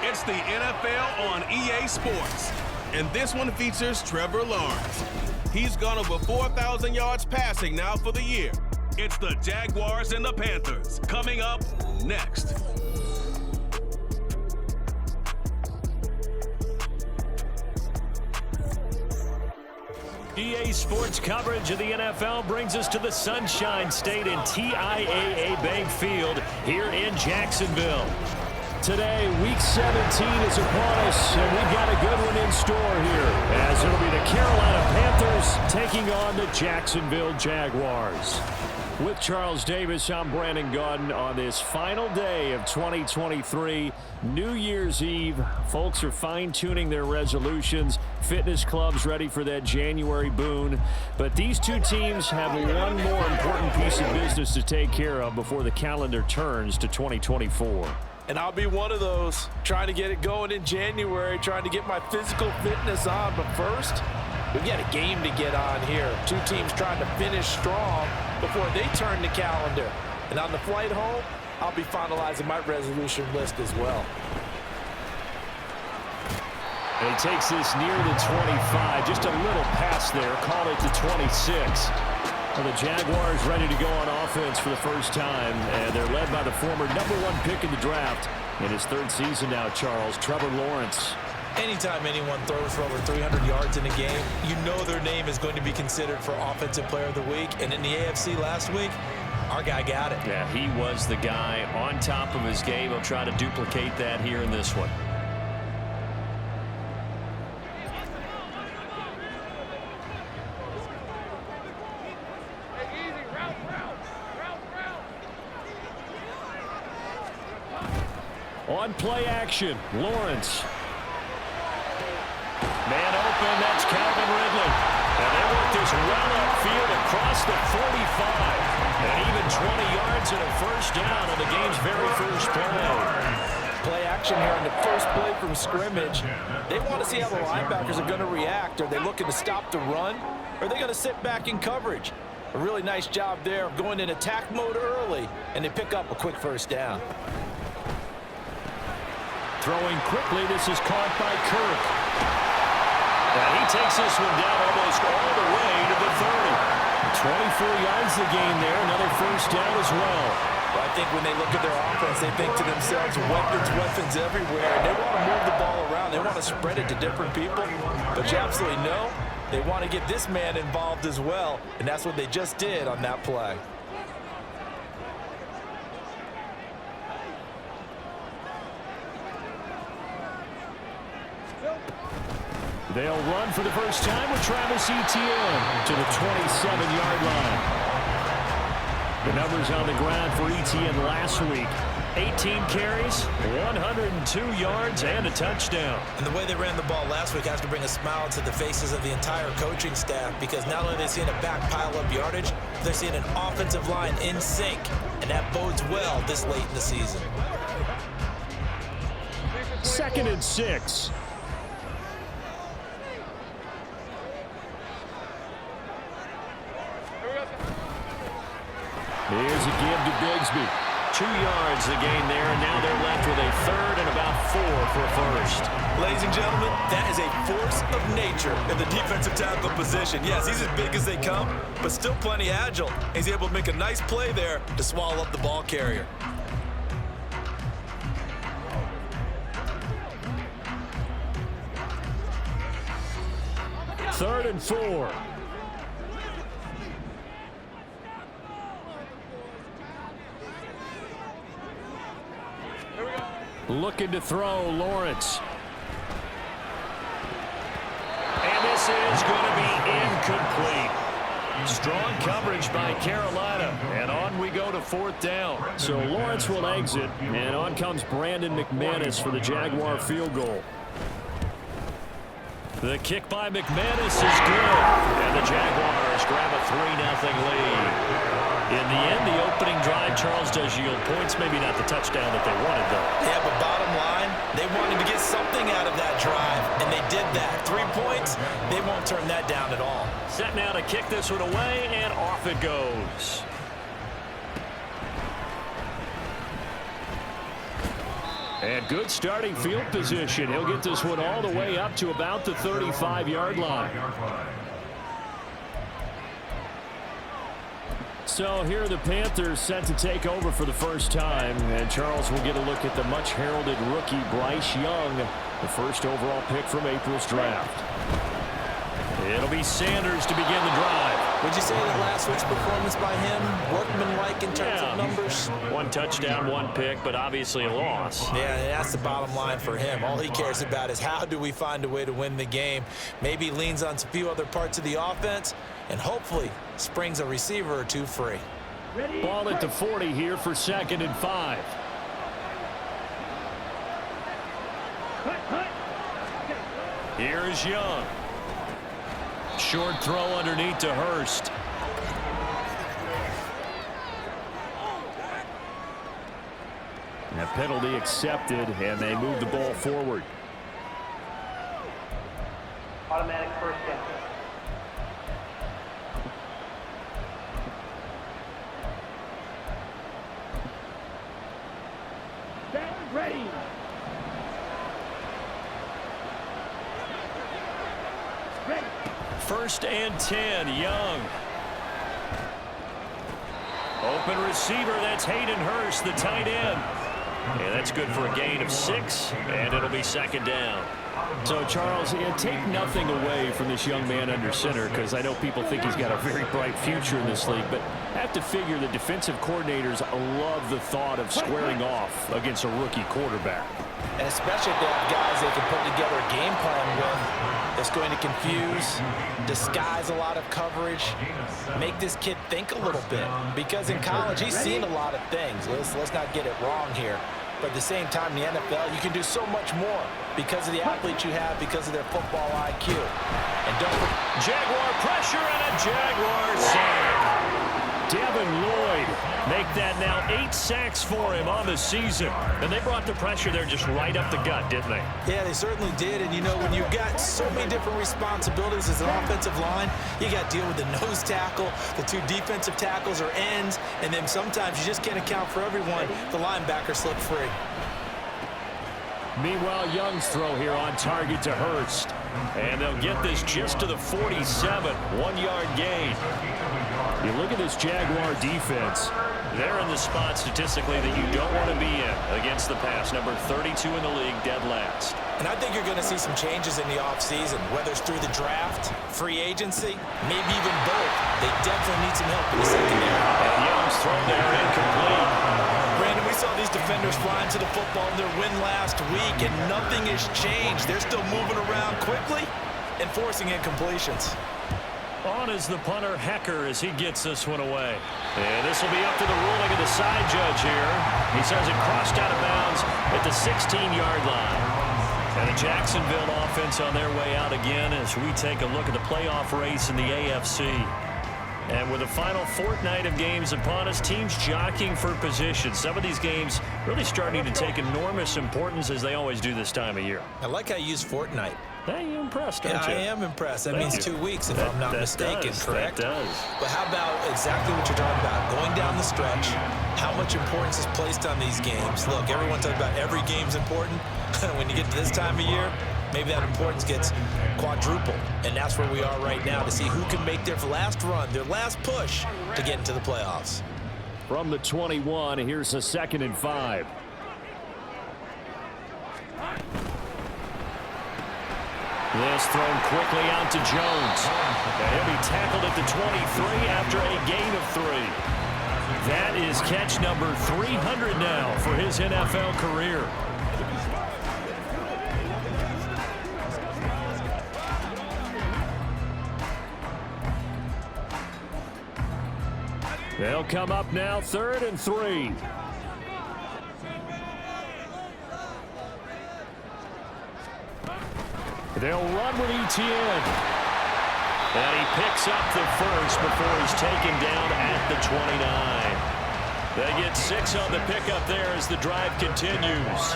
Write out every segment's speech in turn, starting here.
It's the NFL on EA Sports, and this one features Trevor Lawrence. He's gone over 4,000 yards passing now for the year. It's the Jaguars and the Panthers coming up next. EA Sports coverage of the NFL brings us to the Sunshine State and TIAA Bank Field here in Jacksonville. Today, Week 17 is upon us, and we've got a good one in store here, as it'll be the Carolina Panthers taking on the Jacksonville Jaguars. With Charles Davis, I'm Brandon Gaudin on this final day of 2023, New Year's Eve. Folks are fine-tuning their resolutions. Fitness clubs ready for that January boon. But these two teams have one more important piece of business to take care of before the calendar turns to 2024. And I'll be one of those, trying to get it going in January, trying to get my physical fitness on. But first, we've got a game to get on here. Two teams trying to finish strong before they turn the calendar. And on the flight home, I'll be finalizing my resolution list as well. And he takes this near the 25, just a little pass there, call it the 26. Well, the Jaguars ready to go on offense for the first time, and they're led by the former #1 pick in the draft in his third season now, Charles, Trevor Lawrence. Anytime anyone throws for over 300 yards in a game, you know their name is going to be considered for Offensive Player of the Week. And in the AFC last week, our guy got it. Yeah, he was the guy on top of his game. He'll try to duplicate that here in this one. On play action, Lawrence. Man open, that's Calvin Ridley. And they work this well upfield across the 45. And even 20 yards and a first down on the game's very first play. Play action here in the first play from scrimmage. They want to see how the linebackers are going to react. Are they looking to stop the run? Or are they going to sit back in coverage? A really nice job there of going in attack mode early, and they pick up a quick first down. Throwing quickly, this is caught by Kirk. And he takes this one down almost all the way to the 30. 24 yards the gain there, another first down as well. I think when they look at their offense, they think to themselves, weapons everywhere. And they want to move the ball around. They want to spread it to different people. But you absolutely know they want to get this man involved as well. And that's what they just did on that play. They'll run for the first time with Travis Etienne to the 27-yard line. The numbers on the ground for Etienne last week. 18 carries, 102 yards, and a touchdown. And the way they ran the ball last week has to bring a smile to the faces of the entire coaching staff, because not only are they seeing a back pile up yardage, they're seeing an offensive line in sync, and that bodes well this late in the season. 2nd and 6. Here's a give to Bigsby. 2 yards the gain there, and now they're left with a third and about 4 for a first. Ladies and gentlemen, that is a force of nature in the defensive tackle position. Yes, he's as big as they come, but still plenty agile. He's able to make a nice play there to swallow up the ball carrier. Third and 4. Looking to throw, Lawrence. And this is going to be incomplete. Strong coverage by Carolina. And on we go to 4th down. So Lawrence will exit, and on comes Brandon McManus for the Jaguar field goal. The kick by McManus is good. And the Jaguars grab a 3-0 lead. In the end, the opening drive, Charles, does yield points. Maybe not the touchdown that they wanted, though. Yeah, but bottom line, they wanted to get something out of that drive, and they did that. 3 points, they won't turn that down at all. Set now to kick this one away, and off it goes. And good starting field position. He'll get this one all the way up to about the 35-yard line. So here are the Panthers set to take over for the first time. And Charles will get a look at the much-heralded rookie Bryce Young, the first overall pick from April's draft. It'll be Sanders to begin the drive. Would you say that last week's performance by him, workmanlike in terms of numbers? One touchdown, one pick, but obviously a loss. Yeah, that's the bottom line for him. All he cares about is how do we find a way to win the game. Maybe leans on a few other parts of the offense, and hopefully springs a receiver or two free. Ball at the 40 here for 2nd and 5. Here's Young. Short throw underneath to Hurst. And a penalty accepted, and they move the ball forward. Automatic first down. Stand ready. Ready. 1st and 10, Young. Open receiver, that's Hayden Hurst, the tight end. And that's good for a gain of 6, and it'll be 2nd down. So, Charles, take nothing away from this young man under center, because I know people think he's got a very bright future in this league, but I have to figure the defensive coordinators love the thought of squaring off against a rookie quarterback. And especially if they have guys they can put together a game plan with that's going to confuse, disguise a lot of coverage, make this kid think a little bit. Because in college, he's seen a lot of things. Let's not get it wrong here. But at the same time, in the NFL, you can do so much more because of the athletes you have, because of their football IQ. And don't Jaguar pressure and a Jaguar sack. Devin Lloyd make that now 8 sacks for him on the season. And they brought the pressure there just right up the gut, didn't they? Yeah, they certainly did. And, you know, when you've got so many different responsibilities as an offensive line, you got to deal with the nose tackle, the 2 defensive tackles or ends, and then sometimes you just can't account for everyone. The linebacker slipped free. Meanwhile, Young's throw here on target to Hurst. And they'll get this just to the 47, 1-yard gain. You look at this Jaguar defense. They're in the spot statistically that you don't want to be in against the pass. Number 32 in the league, dead last. And I think you're going to see some changes in the offseason, whether it's through the draft, free agency, maybe even both. They definitely need some help in the secondary. And Young's throw there incomplete. Brandon, we saw these defenders flying to the football in their win last week, and nothing has changed. They're still moving around quickly and forcing incompletions. On is the punter, Hecker, as he gets this one away. And this will be up to the ruling of the side judge here. He says it crossed out of bounds at the 16-yard line. And the Jacksonville offense on their way out again as we take a look at the playoff race in the AFC. And with the final fortnight of games upon us, teams jockeying for position. Some of these games really starting to take enormous importance as they always do this time of year. I like how you use fortnight. Hey, you're impressed, aren't you? I am impressed. That means 2 weeks, if I'm not mistaken, correct? That does. But how about exactly what you're talking about? Going down the stretch, how much importance is placed on these games? Look, everyone talks about every game's important. When you get to this time of year, maybe that importance gets quadrupled. And that's where we are right now to see who can make their last run, their last push to get into the playoffs. From the 21, here's a 2nd and 5. This thrown quickly out to Jones. And he'll be tackled at the 23 after a gain of 3. That is catch number 300 now for his NFL career. They'll come up now 3rd and 3. They'll run with Etienne. And he picks up the first before he's taken down at the 29. They get 6 on the pickup there as the drive continues.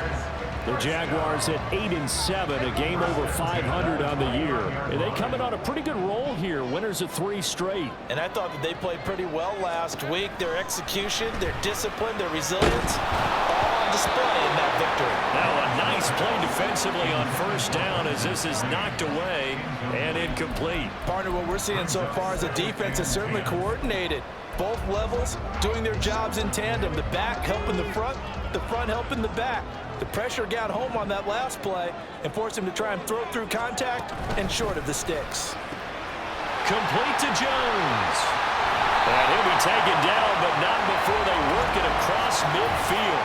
The Jaguars at 8-7, a game over 500 on the year. And they come in on a pretty good roll here, winners of 3 straight. And I thought that they played pretty well last week. Their execution, their discipline, their resilience, all on display in that victory. Now a nice play defensively on first down as this is knocked away and incomplete. Partner, what we're seeing so far is the defense is certainly coordinated. Both levels doing their jobs in tandem. The back helping the front helping the back. The pressure got home on that last play and forced him to try and throw through contact and short of the sticks. Complete to Jones. And he'll be taken down, but not before they work it across midfield.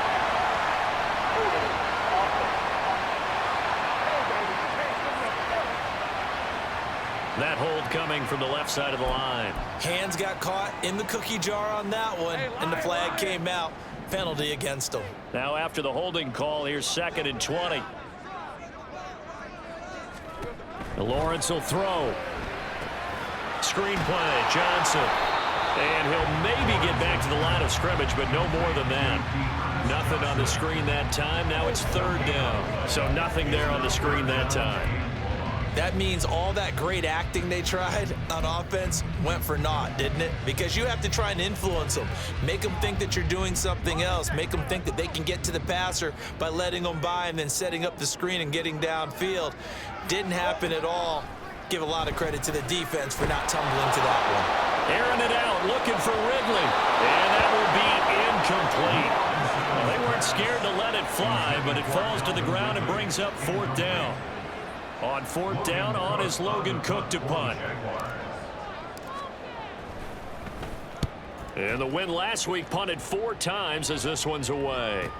That hold coming from the left side of the line. Hands got caught in the cookie jar on that one, and the flag came out. Penalty against them. Now after the holding call, here's 2nd and 20. Lawrence will throw. Screen play, Johnson. And he'll maybe get back to the line of scrimmage, but no more than that. Nothing on the screen that time. Now it's 3rd down. So nothing there on the screen that time. That means all that great acting they tried on offense went for naught, didn't it? Because you have to try and influence them. Make them think that you're doing something else. Make them think that they can get to the passer by letting them by and then setting up the screen and getting downfield. Didn't happen at all. Give a lot of credit to the defense for not tumbling to that one. Airing it out, looking for Ridley. And that will be incomplete. Well, they weren't scared to let it fly, but it falls to the ground and brings up 4th down. On 4th down, on is Logan Cook to punt. And the win last week punted 4 times as this one's away.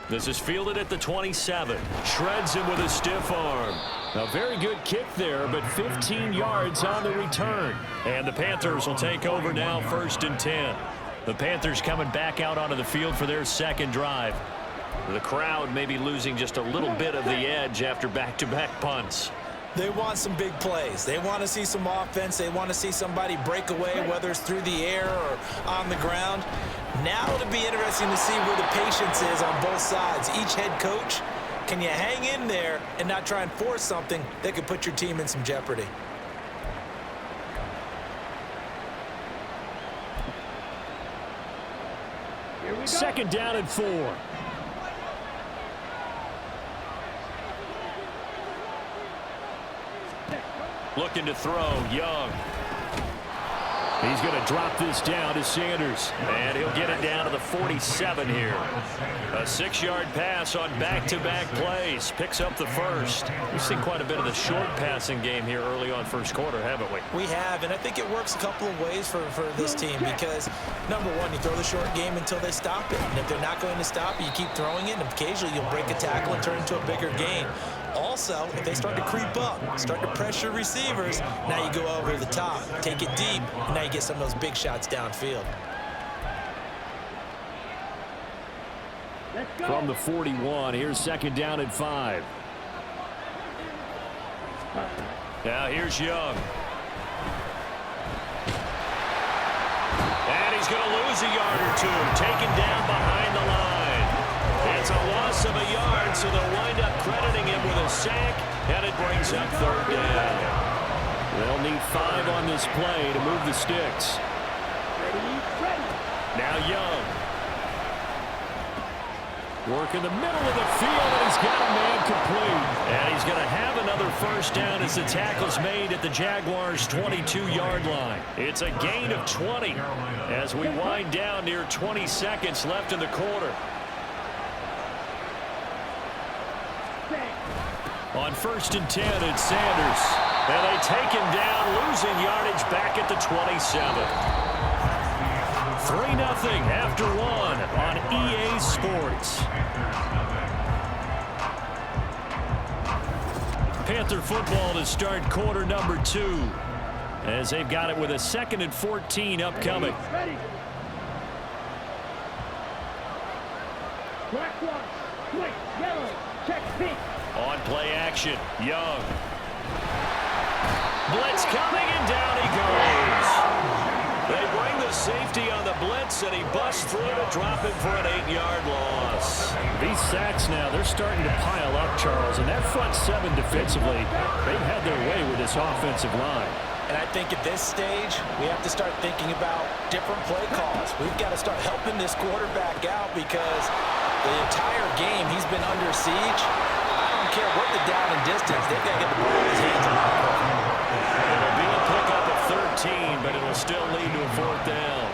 This is fielded at the 27. Shreds him with a stiff arm. A very good kick there, but 15 yards on the return. And the Panthers will take over now, 1st and 10. The Panthers coming back out onto the field for their 2nd drive. The crowd may be losing just a little bit of the edge after back-to-back punts. They want some big plays. They want to see some offense. They want to see somebody break away, whether it's through the air or on the ground. Now it'll be interesting to see where the patience is on both sides. Each head coach, can you hang in there and not try and force something that could put your team in some jeopardy? Here we go. 2nd down and 4. Looking to throw, Young. He's going to drop this down to Sanders. And he'll get it down to the 47 here. A 6-yard pass on back-to-back plays. Picks up the first. We've seen quite a bit of the short passing game here early on first quarter, haven't we? We have, and I think it works a couple of ways for this team because, number one, you throw the short game until they stop it. And if they're not going to stop it, you keep throwing it, and occasionally you'll break a tackle and turn into a bigger gain. Also, if they start to creep up, start to pressure receivers, now you go over the top, take it deep, and now you get some of those big shots downfield. Let's go. From the 41, here's 2nd down and 5. Now here's Young. And he's going to lose a yard or two, taken down behind the line. It's a loss of a yard, so they'll wind up crediting him with a sack, and it brings up 3rd down. They'll need 5 on this play to move the sticks. Ready. Now Young. Work in the middle of the field, and he's got a man complete. And he's going to have another 1st down as the tackle's made at the Jaguars' 22-yard line. It's a gain of 20 as we wind down near 20 seconds left in the quarter. On 1st and 10, it's Sanders. And they take him down, losing yardage back at the 27. 3-0 after 1 on EA Sports. Panther football to start quarter number 2 as they've got it with a 2nd and 14 upcoming. Ready. Black one. White. Yellow. Check pink. On play action, Young. Blitz coming, and down he goes. They bring the safety on the blitz, and he busts through to drop him for an 8-yard loss. These sacks now, they're starting to pile up, Charles, and that front 7 defensively, they've had their way with this offensive line. And I think at this stage, we have to start thinking about different play calls. We've got to start helping this quarterback out because The entire game, he's been under siege. I don't care what the down and distance, they've got to get the ball in his hands a lot quicker. It'll be a pickup of 13, but it'll still lead to a 4th down.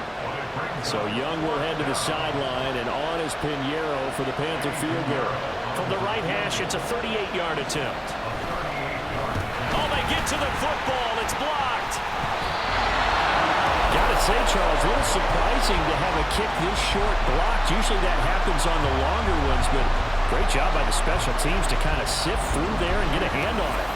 So Young will head to the sideline, and on is Pinheiro for the Panther field goal. From the right hash, it's a 38-yard attempt. Oh, they get to the football. It's blocked. Gotta say, Charles, a little surprising to have a kick this short blocked. Usually that happens on the longer ones, but great job by the special teams to kind of sift through there and get a hand on it.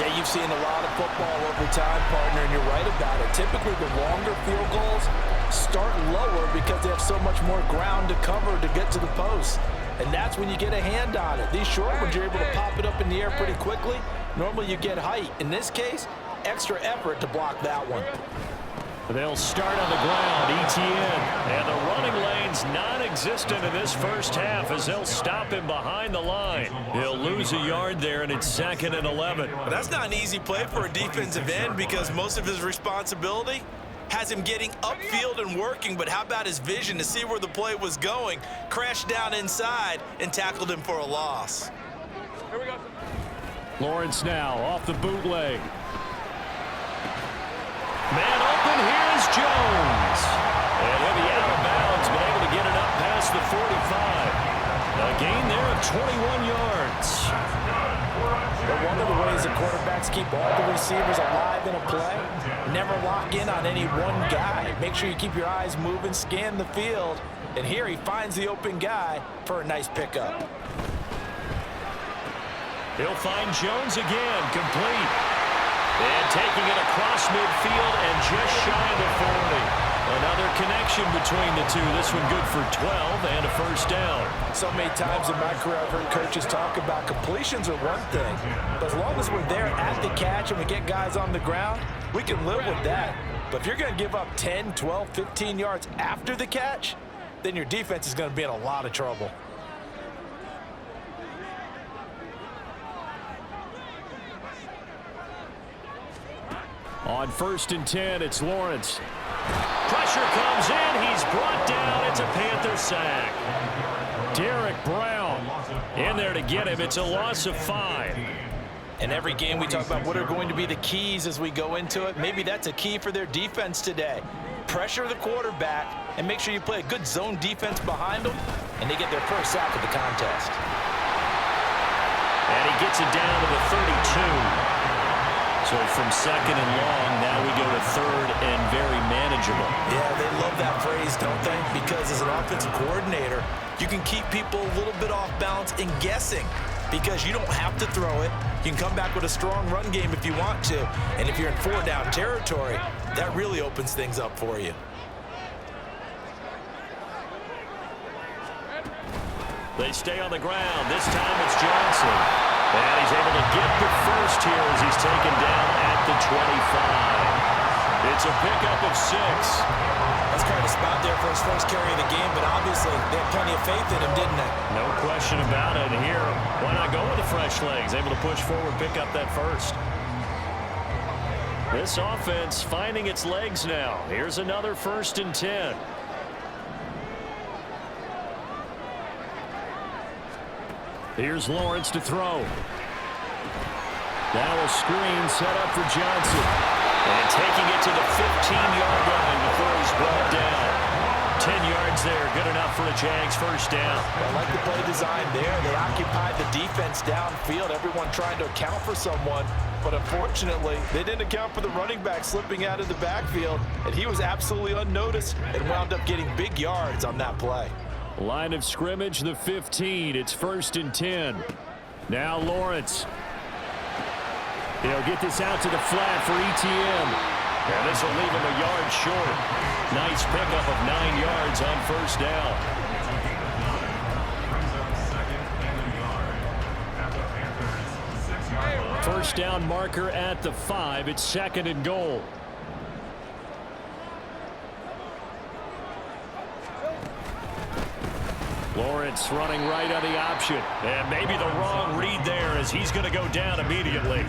Yeah, you've seen a lot of football over time, partner, and you're right about it. Typically, the longer field goals start lower because they have so much more ground to cover to get to the post. And that's when you get a hand on it. These short ones, you're able to pop it up in the air pretty quickly. Normally, you get height. In this case, extra effort to block that one. They'll start on the ground, Etienne. And the running lane's non-existent in this first half as they'll stop him behind the line. He'll lose a yard there, and it's 2nd and 11. But that's not an easy play for a defensive end because most of his responsibility has him getting upfield and working, but how about his vision to see where the play was going, crashed down inside, and tackled him for a loss. Here we go. Lawrence now off the bootleg. Man open, here's Jones. And he'll be out of bounds, but able to get it up past the 45. A gain there of 21 yards. But one of the ways the quarterbacks keep all the receivers alive in a play, never lock in on any one guy. Make sure you keep your eyes moving, scan the field. And here he finds the open guy for a nice pickup. He'll find Jones again, complete. And taking it across midfield and just shy of the 40. Another connection between the two. This one good for 12 and a first down. So many times in my career I've heard coaches talk about completions are one thing. But as long as we're there at the catch and we get guys on the ground, we can live with that. But if you're going to give up 10, 12, 15 yards after the catch, then your defense is going to be in a lot of trouble. On 1st and 10, it's Lawrence. Pressure comes in. He's brought down. It's a Panther sack. Derek Brown in there to get him. It's a loss of 5. In every game we talk about what are going to be the keys as we go into it. Maybe that's a key for their defense today. Pressure the quarterback and make sure you play a good zone defense behind them, and they get their first sack of the contest. And he gets it down to the 32. So from 2nd and long, now we go to 3rd and very manageable. Yeah, they love that phrase, don't they? Because as an offensive coordinator, you can keep people a little bit off balance and guessing because you don't have to throw it. You can come back with a strong run game if you want to. And if you're in 4-down territory, that really opens things up for you. They stay on the ground. This time it's Johnson. And he's able to get the first here as he's taken down at the 25. It's a pickup of 6. That's kind of a spot there for his first carry of the game, but obviously they had plenty of faith in him, didn't they? No question about it. Here, why not go with the fresh legs? Able to push forward, pick up that first. This offense finding its legs now. Here's another 1st and 10. Here's Lawrence to throw. Now a screen set up for Johnson. And taking it to the 15-yard line before he's brought down. 10 yards there, good enough for a Jags first down. I like the play design there. They occupied the defense downfield, everyone trying to account for someone. But unfortunately, they didn't account for the running back slipping out of the backfield, and he was absolutely unnoticed and wound up getting big yards on that play. Line of scrimmage, the 15. It's 1st and 10. Now Lawrence. He'll get this out to the flat for Etienne. Yeah, this will leave him a yard short. Nice pickup of 9 yards on first down. First down marker at the 5. It's 2nd and goal. Lawrence Lawrence running right on the option. And maybe the wrong read there as he's going to go down immediately.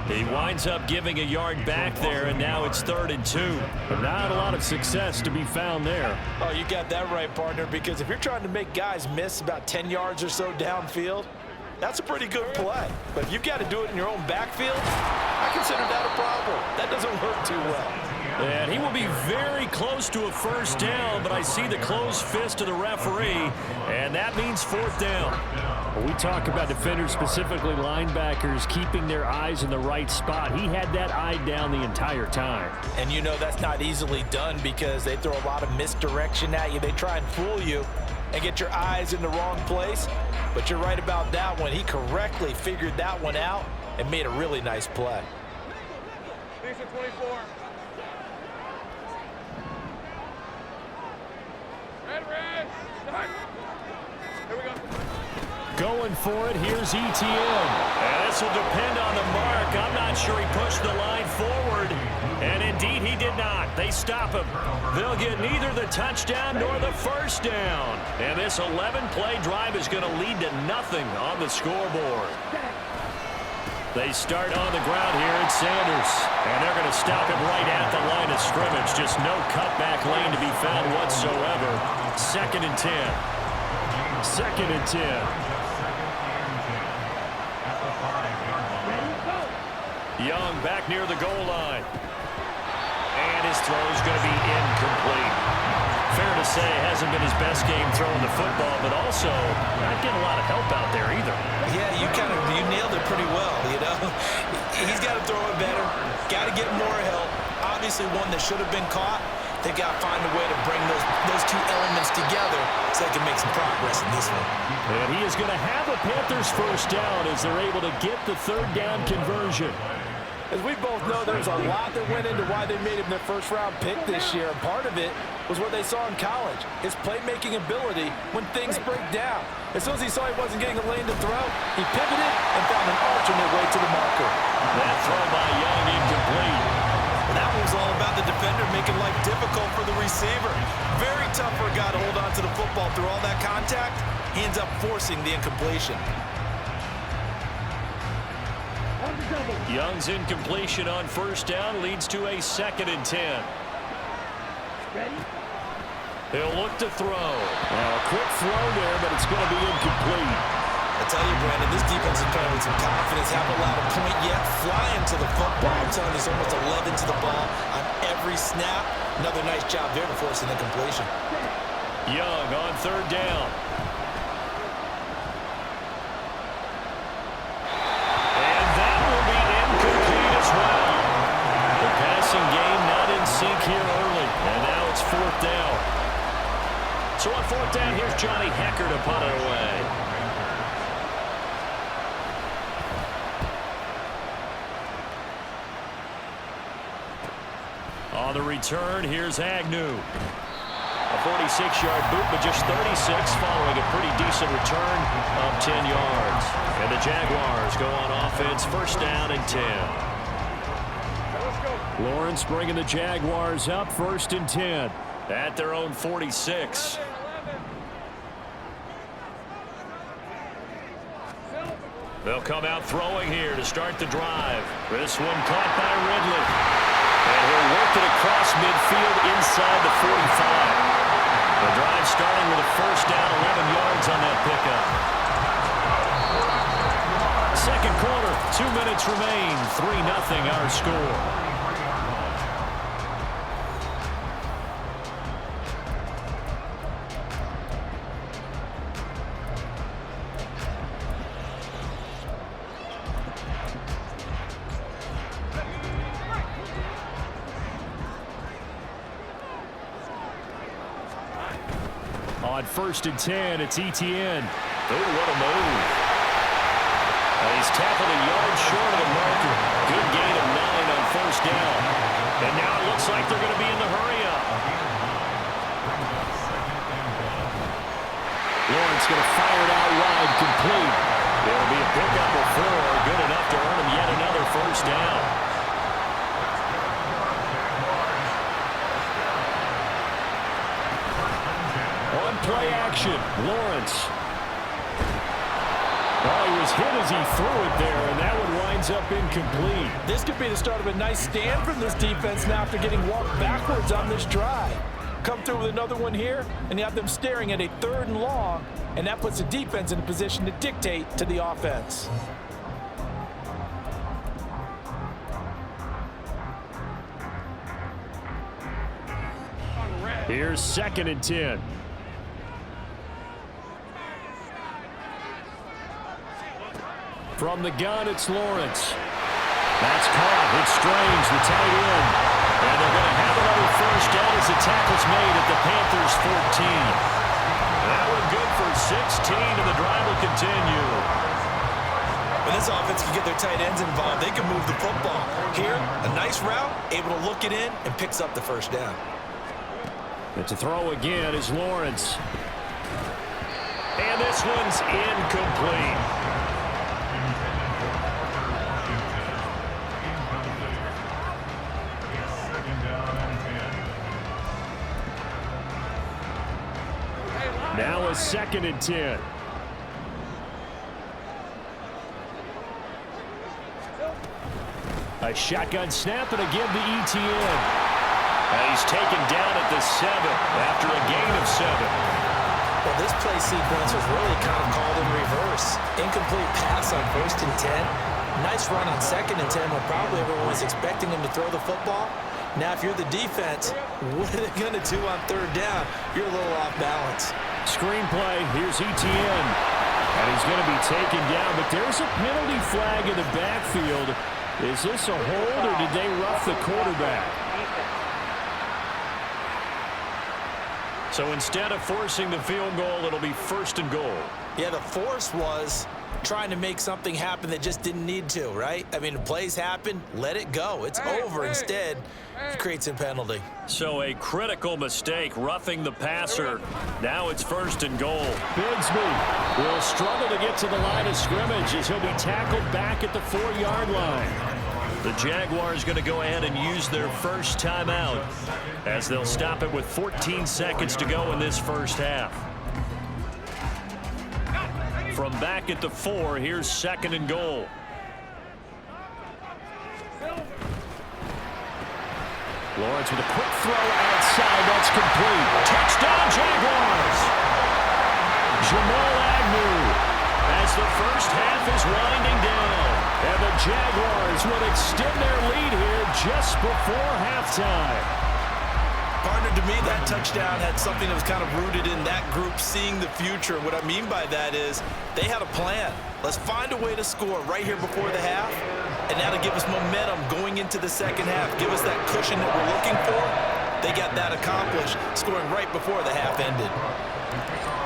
He winds up giving a yard back there, and now it's 3rd and 2. But not a lot of success to be found there. Oh, you got that right, partner, because if you're trying to make guys miss about 10 yards or so downfield, that's a pretty good play. But if you've got to do it in your own backfield, I consider that a problem. That doesn't work too well. And he will be very close to a 1st down, but I see the closed fist of the referee, and that means 4th down. When we talk about defenders, specifically linebackers, keeping their eyes in the right spot, he had that eye down the entire time. And you know that's not easily done because they throw a lot of misdirection at you. They try and fool you and get your eyes in the wrong place. But you're right about that one. He correctly figured that one out and made a really nice play. 24. Red. Start. Here we go. Going for it, here's ETN. And this will depend on the mark. I'm not sure he pushed the line forward. And indeed he did not. They stop him. They'll get neither the touchdown nor the 1st down. And this 11-play drive is going to lead to nothing on the scoreboard. They start on the ground here at Sanders. And they're going to stop him right at the line of scrimmage. Just no cutback lane to be found whatsoever. 2nd and 10. 2nd and 10. Young back near the goal line. And his throw is going to be incomplete. Fair to say, hasn't been his best game throwing the football, but also not getting a lot of help out there either. Yeah, you nailed it pretty well, you know. He's got to throw it better, got to get more help. Obviously one that should have been caught. They got to find a way to bring those two elements together so they can make some progress in this one. And he is going to have a Panthers 1st down as they're able to get the 3rd down conversion. As we both know, there's a lot that went into why they made him their 1st-round pick this year. And part of it was what they saw in college, his playmaking ability when things break down. As soon as he saw he wasn't getting a lane to throw, he pivoted and found an alternate way to the marker. That throw by Young incomplete. That was all about the defender making life difficult for the receiver. Very tough for a guy to hold on to the football through all that contact. He ends up forcing the incompletion. Young's incompletion on 1st down leads to a 2nd and 10. Ready? He'll look to throw. Now a quick throw there, but it's going to be incomplete. I tell you, Brandon, this defense is playing with some confidence. Haven't allowed a point yet. Flying to the football. I'm telling you, it's almost 11 to the ball on every snap. Another nice job there to force an incompletion. Young on 3rd down. And that will be incomplete as well. The passing game not in sync here early. And now it's 4th down. So on 4th down, here's Johnny Hecker to punt it away. On the return, here's Agnew. A 46-yard boot, but just 36 following a pretty decent return of 10 yards. And the Jaguars go on offense, 1st down and 10. Lawrence bringing the Jaguars up, 1st and 10 at their own 46. They'll come out throwing here to start the drive. This one caught by Ridley. And he'll work it across midfield inside the 45. The drive starting with a 1st down, 11 yards on that pickup. 2nd quarter, 2 minutes remain, 3-0 our score. On 1st and 10, it's ETN. Oh, what a move. He's tackled a yard short of the marker. Good gain of 9 on 1st down. And now it looks like they're going to be in the hurry-up. Lawrence going to fire it out wide, complete. It'll be a pickup of 4, good enough to earn him yet another 1st down. On play action, Lawrence was hit as he threw it there, and that one winds up incomplete. This could be the start of a nice stand from this defense now after getting walked backwards on this drive. Come through with another one here, and you have them staring at a 3rd and long, and that puts the defense in a position to dictate to the offense. Here's 2nd and 10. From the gun, it's Lawrence. That's caught. It's Strange, the tight end. And they're going to have another first down as the tackle's made at the Panthers' 14. That one good for 16, and the drive will continue. When this offense can get their tight ends involved, they can move the football. Here, a nice route, able to look it in, and picks up the first down. And to throw again is Lawrence. And this one's incomplete. Now a 2nd and 10. A shotgun snap, and again the ETN. And he's taken down at the 7 after a gain of 7. Well, this play sequence was really kind of called in reverse. Incomplete pass on 1st and 10. Nice run on 2nd and 10 when probably everyone was expecting him to throw the football. Now, if you're the defense, what are they going to do on 3rd down? You're a little off balance. Screenplay, here's ETN. And he's going to be taken down, but there's a penalty flag in the backfield. Is this a hold, or did they rough the quarterback? So instead of forcing the field goal, it'll be 1st and goal. Yeah, the force was trying to make something happen that just didn't need to, right? I mean, the plays happen, let it go. It's over. Instead, it creates a penalty. So a critical mistake, roughing the passer. Now it's 1st and goal. Bigsby will struggle to get to the line of scrimmage as he'll be tackled back at the 4-yard line. The Jaguars going to go ahead and use their first timeout as they'll stop it with 14 seconds to go in this first half. From back at the 4, here's 2nd and goal. Lawrence with a quick throw outside. That's complete. Touchdown, Jaguars! Jamal Agnew as the first half is winding down. And the Jaguars will extend their lead here just before halftime. Partner, to me, that touchdown had something that was kind of rooted in that group seeing the future. What I mean by that is they had a plan. Let's find a way to score right here before the half, and that'll give us momentum going into the second half, give us that cushion that we're looking for. They got that accomplished, scoring right before the half ended.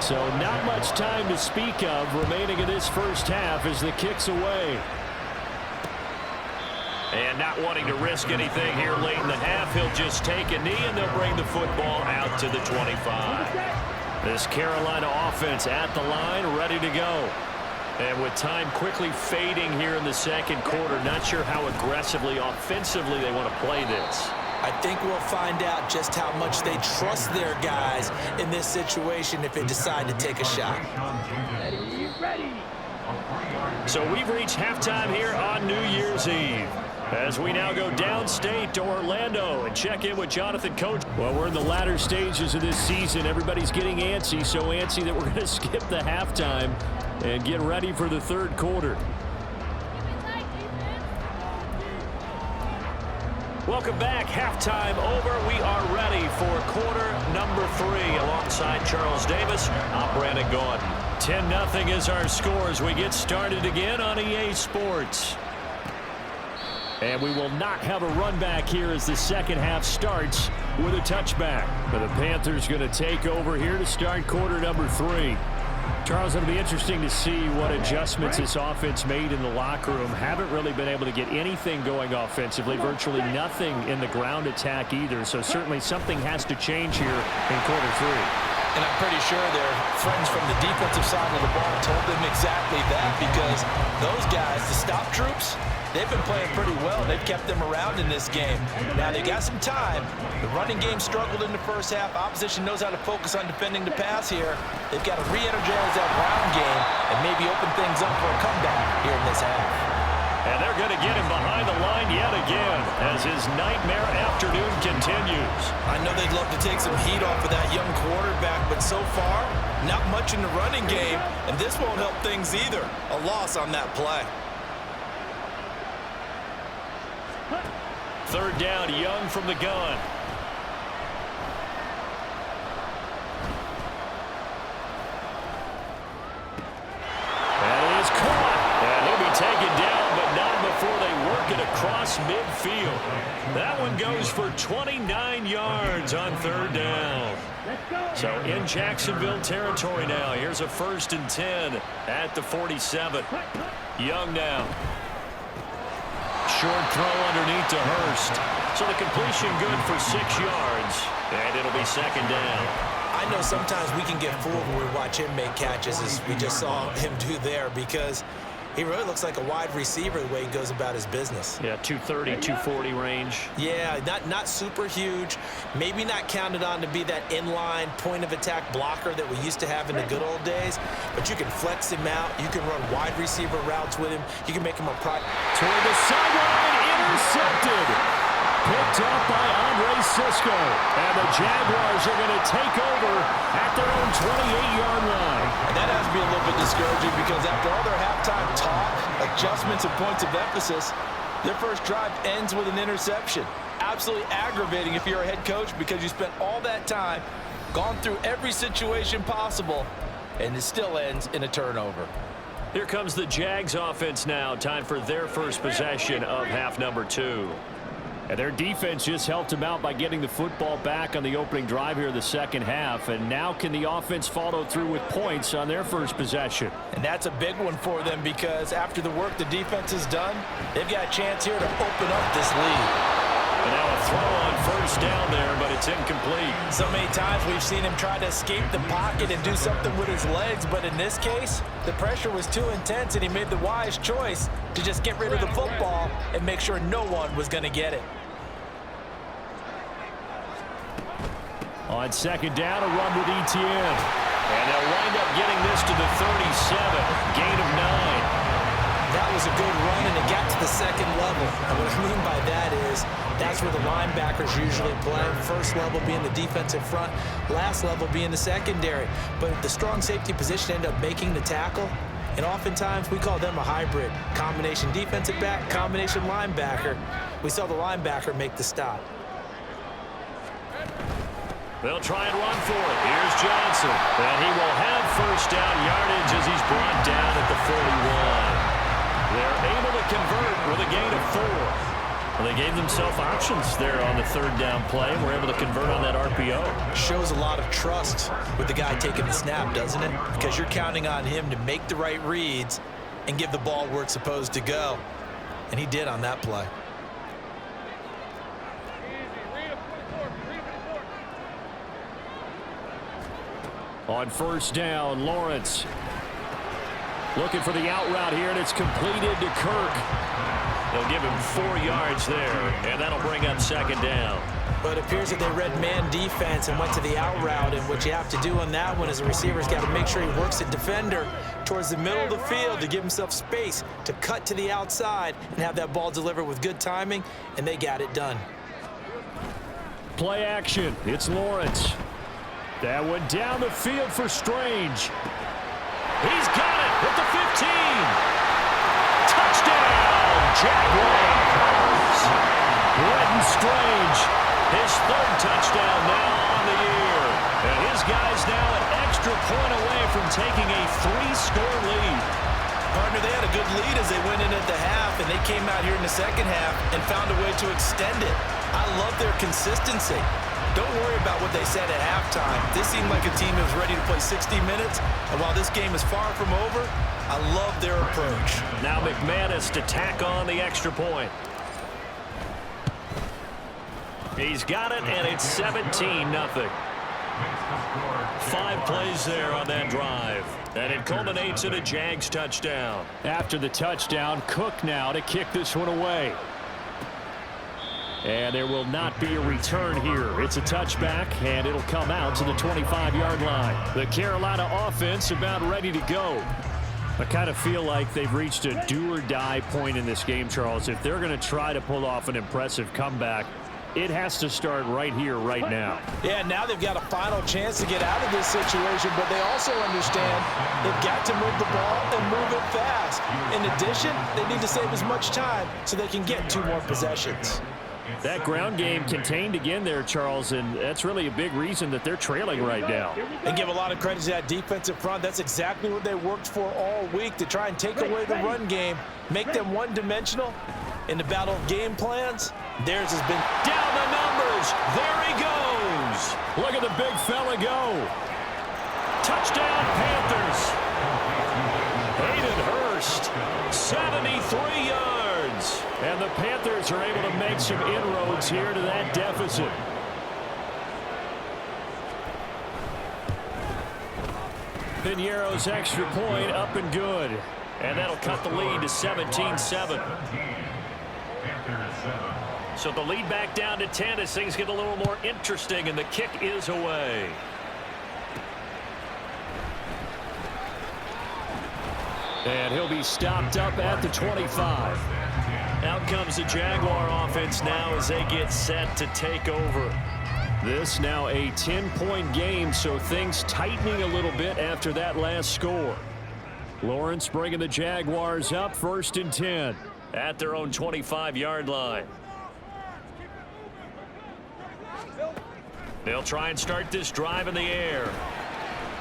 So not much time to speak of remaining in this first half as the kick's away. And not wanting to risk anything here late in the half, he'll just take a knee, and they'll bring the football out to the 25. This Carolina offense at the line, ready to go. And with time quickly fading here in the second quarter, not sure how aggressively, offensively they want to play this. I think we'll find out just how much they trust their guys in this situation if they decide to take a shot. Ready. So we've reached halftime here on New Year's Eve, as we now go downstate to Orlando and check in with Jonathan Coach. Well, we're in the latter stages of this season. Everybody's getting antsy, so antsy that we're going to skip the halftime and get ready for the third quarter. Welcome back. Halftime over. We are ready for quarter number 3 alongside Charles Davis. I'm Brandon Gaudin. 10-0 is our score as we get started again on EA Sports. And we will not have a run back here as the second half starts with a touchback. But the Panthers going to take over here to start quarter number 3. Charles, it'll be interesting to see what adjustments this offense made in the locker room. Haven't really been able to get anything going offensively, virtually nothing in the ground attack either. So certainly something has to change here in quarter 3. And I'm pretty sure their friends from the defensive side of the ball told them exactly that, because those guys, the stop troops, they've been playing pretty well. They've kept them around in this game. Now, they got some time. The running game struggled in the first half. Opposition knows how to focus on defending the pass here. They've got to re-energize that ground game and maybe maybe open things up for a comeback here in this half. And they're going to get him behind the line yet again as his nightmare afternoon continues. I know they'd love to take some heat off of that young quarterback, but so far, not much in the running game, and this won't help things either. A loss on that play. Third down, Young from the gun. And it is caught. And he'll be taken down, but not before they work it across midfield. That one goes for 29 yards on third down. So in Jacksonville territory now. Here's a 1st and 10 at the 47. Young now. Short throw underneath to Hurst. So the completion good for 6 yards. And it'll be second down. I know sometimes we can get fooled when we watch him make catches, as we just saw him do there, because he really looks like a wide receiver the way he goes about his business. Yeah, 230, 240 range. Yeah, not super huge. Maybe not counted on to be that inline point-of-attack blocker that we used to have in the good old days, but you can flex him out. You can run wide receiver routes with him. You can make him a toward the sideline, intercepted. Picked up by Andre Sisco. And the Jaguars are going to take over at their own 28-yard line. And that has to be a little bit discouraging because after all their halftime talk, adjustments and points of emphasis, their first drive ends with an interception. Absolutely aggravating if you're a head coach because you spent all that time, gone through every situation possible, and it still ends in a turnover. Here comes the Jags offense now. Time for their first possession of half number 2. And their defense just helped them out by getting the football back on the opening drive here in the second half. And now can the offense follow through with points on their first possession? And that's a big one for them because after the work the defense has done, they've got a chance here to open up this lead. And now a throw on first down there, but it's incomplete. So many times we've seen him try to escape the pocket and do something with his legs, but in this case, the pressure was too intense and he made the wise choice to just get rid of the football and make sure no one was going to get it. On second down, a run with Etienne. And they'll wind up getting this to the 37. Gain of 9. That was a good run, and it got to the second level. And what I mean by that is that's where the linebackers usually play. First level being the defensive front, last level being the secondary. But the strong safety position ended up making the tackle. And oftentimes we call them a hybrid. Combination defensive back, combination linebacker. We saw the linebacker make the stop. They'll try and run for it. Here's Johnson. And he will have first down yardage as he's brought down at the 41. They're able to convert with a gain of 4. Well, they gave themselves options there on the third down play and were able to convert on that RPO. Shows a lot of trust with the guy taking the snap, doesn't it? Because you're counting on him to make the right reads and give the ball where it's supposed to go. And he did on that play. On first down, Lawrence looking for the out route here, and it's completed to Kirk. They'll give him 4 yards there, and that'll bring up second down. But it appears that they read man defense and went to the out route, and what you have to do on that one is the receiver's got to make sure he works the defender towards the middle of the field to give himself space to cut to the outside and have that ball delivered with good timing, and they got it done. Play action. It's Lawrence. That one down the field for Strange. He's got it at the 15. Touchdown, Jaguars. Brenton Strange, his 3rd touchdown now on the year. And his guys now an extra point away from taking a 3-score lead. Partner, they had a good lead as they went in at the half, and they came out here in the second half and found a way to extend it. I love their consistency. Don't worry about what they said at halftime. This seemed like a team that was ready to play 60 minutes. And while this game is far from over, I love their approach. Now McManus to tack on the extra point. He's got it, and it's 17-0. 5 plays there on that drive. And it culminates in a Jags touchdown. After the touchdown, Cook now to kick this one away. And there will not be a return here. It's a touchback, and it'll come out to the 25-yard line. The Carolina offense about ready to go. I kind of feel like they've reached a do-or-die point in this game, Charles. If they're going to try to pull off an impressive comeback, it has to start right here, right now. Yeah, now they've got a final chance to get out of this situation, but they also understand they've got to move the ball and move it fast. In addition, they need to save as much time so they can get 2 more possessions. That ground game contained again there, Charles, and that's really a big reason that they're trailing right now. And give a lot of credit to that defensive front. That's exactly what they worked for all week, to try and take away the run game, make them one-dimensional. In the battle of game plans, theirs has been down the numbers. There he goes. Look at the big fella go. Touchdown, Panthers. Hayden Hurst, 73 yards. And the Panthers are able to make some inroads here to that deficit. Piñeiro's extra point up and good. And that'll cut the lead to 17-7. So the lead back down to 10 as things get a little more interesting, and the kick is away. And he'll be stopped up at the 25. Out comes the Jaguar offense now as they get set to take over. This now a 10-point game, so things tightening a little bit after that last score. Lawrence bringing the Jaguars up 1st and 10 at their own 25-yard line. They'll try and start this drive in the air.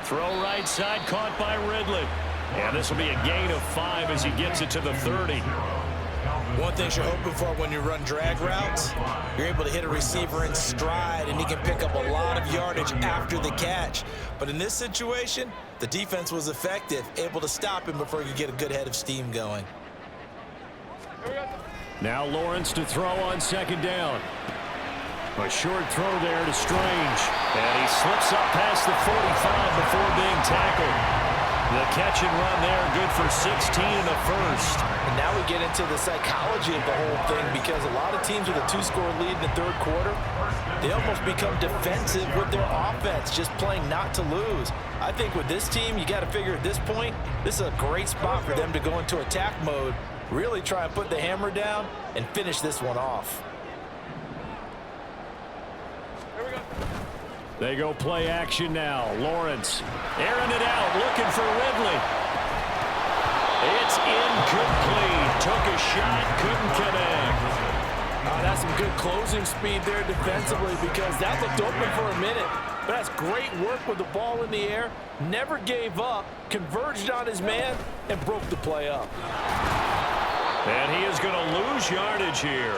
Throw right side, caught by Ridley. And this will be a gain of 5 as he gets it to the 30. one thing you're hoping for when you run drag routes. You're able to hit a receiver in stride, and he can pick up a lot of yardage after the catch. But in this situation, the defense was effective, able to stop him before he could get a good head of steam going. Now Lawrence to throw on 2nd down. A short throw there to Strange. And he slips up past the 45 before being tackled. The catch and run there, good for 16 in the first. And now we get into the psychology of the whole thing, because a lot of teams with a 2-score lead in the 3rd quarter, they almost become defensive with their offense, just playing not to lose. I think with this team, you got to figure at this point, this is a great spot for them to go into attack mode, really try and put the hammer down and finish this one off. They go play action now. Lawrence airing it out, looking for Ridley. It's incomplete. Took a shot, couldn't connect. That's some good closing speed there defensively, because that looked open for a minute. But that's great work with the ball in the air. Never gave up, converged on his man, and broke the play up. And he is going to lose yardage here.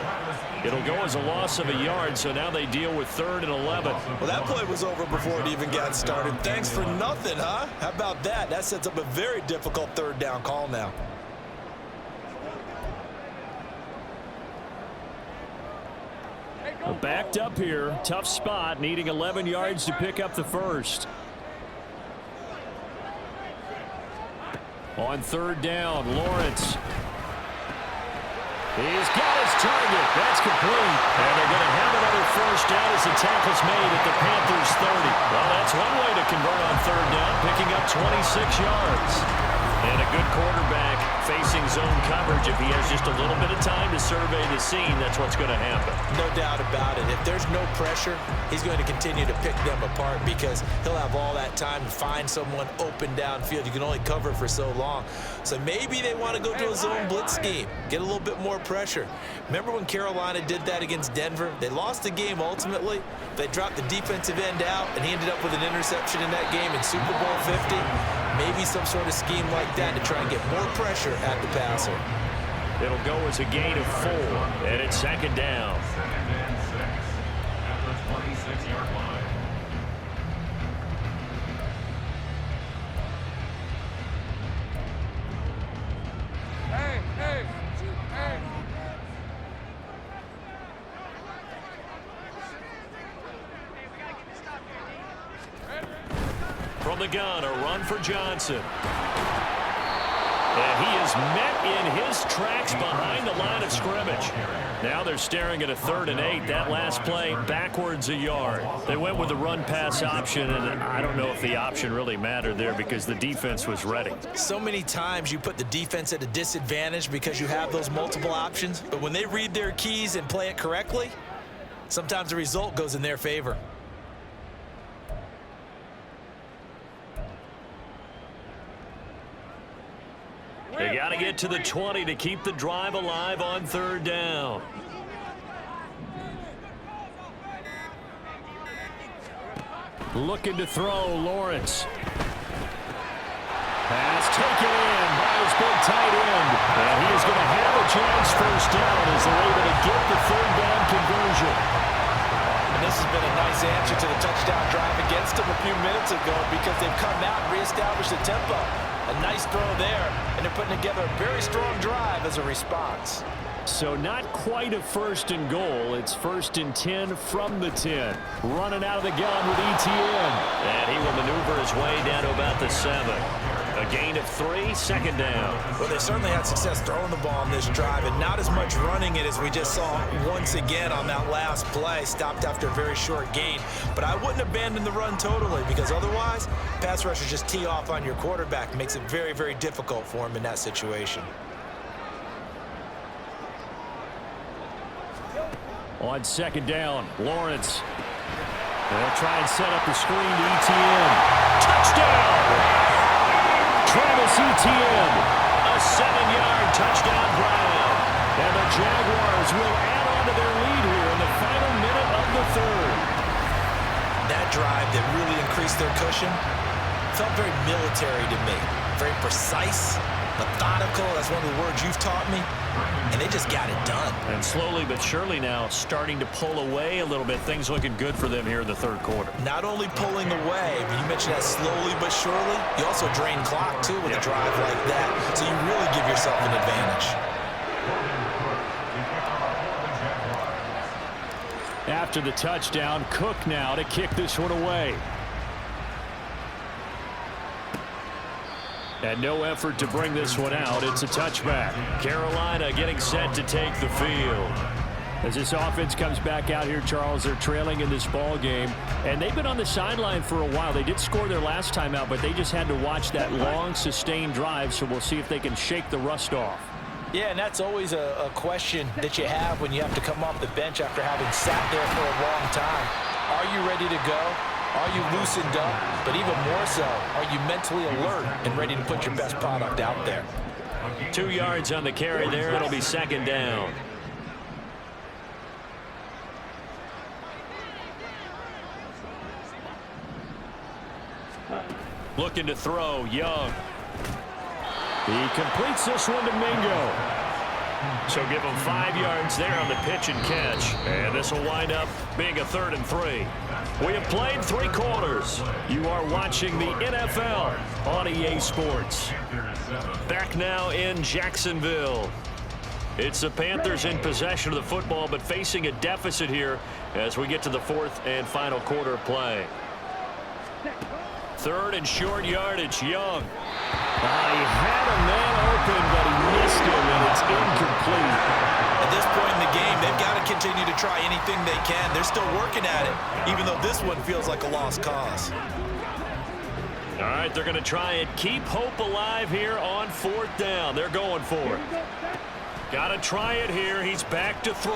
It'll go as a loss of a yard, so now they deal with 3rd and 11. Well, that play was over before it even got started. Thanks for nothing, huh? How about that? That sets up a very difficult 3rd down call now. Backed up here, tough spot, needing 11 yards to pick up the first. On 3rd down, Lawrence. He's got his target. That's complete. And they're going to have another first down as the tackle's made at the Panthers 30. Well, that's one way to convert on 3rd down, picking up 26 yards. And a good quarterback facing zone coverage. If he has just a little bit of time to survey the scene, that's what's going to happen. No doubt about it. If there's no pressure, he's going to continue to pick them apart, because he'll have all that time to find someone open downfield. You can only cover for so long. So maybe they want to go to a zone blitz scheme, get a little bit more pressure. Remember when Carolina did that against Denver? They lost the game ultimately. They dropped the defensive end out, and he ended up with an interception in that game in Super Bowl 50. Maybe some sort of scheme like that to try and get more pressure at the passer. It'll go as a gain of 4, and it's 2nd down. From the gun, a run for Johnson. And he is met in his tracks behind the line of scrimmage. Now they're staring at a 3rd and 8. That last play, backwards a yard. They went with the run-pass option, and I don't know if the option really mattered there because the defense was ready. So many times you put the defense at a disadvantage because you have those multiple options, but when they read their keys and play it correctly, sometimes the result goes in their favor. They got to get to the 20 to keep the drive alive on 3rd down. Looking to throw, Lawrence. Pass taken in by his big tight end. And he is going to have a chance 1st down as they're able to get the 3rd down conversion. And this has been a nice answer to the touchdown drive against them a few minutes ago because they've come out and reestablished the tempo. A nice throw there, and they're putting together a very strong drive as a response. So not quite a 1st and goal. It's 1st and 10 from the 10. Running out of the gun with ETN. And he will maneuver his way down to about the 7. A gain of 3, 2nd down. Well, they certainly had success throwing the ball on this drive, and not as much running it as we just saw once again on that last play. Stopped after a very short gain. But I wouldn't abandon the run totally because otherwise, pass rushers just tee off on your quarterback. Makes it very, very difficult for him in that situation. On 2nd down, Lawrence. They'll try and set up the screen to ETN. Touchdown! Travis Etienne, a 7-yard touchdown drive. And the Jaguars will add on to their lead here in the final minute of the 3rd. That drive that really increased their cushion felt very military to me. Very precise, methodical. That's one of the words you've taught me. And they just got it done. And slowly but surely now starting to pull away a little bit. Things looking good for them here in the 3rd quarter. Not only pulling away, but you mentioned that slowly but surely. You also drain clock, too, with a drive like that. So you really give yourself an advantage. After the touchdown, Cook now to kick this one away. And no effort to bring this one out. It's a touchback. Carolina getting set to take the field. As this offense comes back out here, Charles, they're trailing in this ball game. And they've been on the sideline for a while. They did score their last time out, but they just had to watch that long, sustained drive. So we'll see if they can shake the rust off. Yeah, and that's always a question that you have when you have to come off the bench after having sat there for a long time. Are you ready to go? Are you loosened up? But even more so, are you mentally alert and ready to put your best product out there? 2 yards on the carry there. It'll be 2nd down. Looking to throw, Young. He completes this one to Mingo. So give him 5 yards there on the pitch and catch. And this will wind up being a 3rd and 3. We have played 3 quarters. You are watching the NFL on EA Sports. Back now in Jacksonville. It's the Panthers in possession of the football, but facing a deficit here as we get to the 4th and final quarter play. 3rd and short yardage, Young. He had a man open, but he missed him, and it's incomplete. At this point in the game, they've got to continue to try anything they can. They're still working at it, even though this one feels like a lost cause. All right, they're going to try and keep hope alive here on 4th down. They're going for it. Got to try it here. He's back to throw.